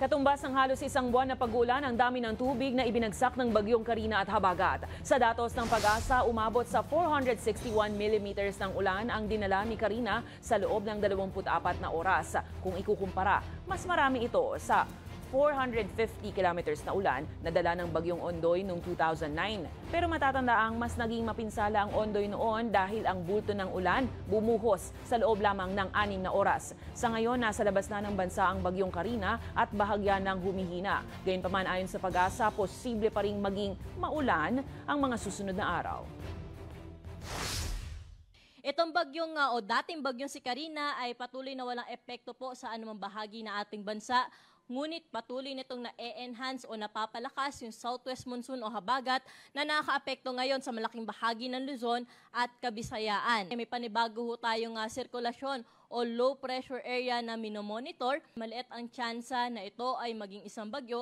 Katumbas ng halos isang buwan na pag-ulan, ang dami ng tubig na ibinagsak ng bagyong Karina at Habagat. Sa datos ng Pag-asa, umabot sa 461 millimeters ng ulan ang dinala ni Karina sa loob ng 24 na oras. Kung ikukumpara, mas marami ito sa 450 kilometers na ulan na dala ng bagyong Ondoy noong 2009. Pero matatandaang mas naging mapinsala ang Ondoy noon dahil ang bulto ng ulan bumuhos sa loob lamang ng 6 na oras. Sa ngayon, nasa labas na ng bansa ang bagyong Karina at bahagya ng humihina. Gayunpaman, ayon sa Pag-asa, posible pa ring maging maulan ang mga susunod na araw. Itong bagyong o dating bagyong si Karina ay patuloy na walang epekto po sa anumang bahagi ng ating bansa. Ngunit patuloy nitong na-enhance o napapalakas yung southwest monsoon o habagat na nakakaapekto ngayon sa malaking bahagi ng Luzon at Kabisayaan. May panibago ho tayong sirkulasyon o low pressure area na minomonitor. Maliit ang tsansa na ito ay maging isang bagyo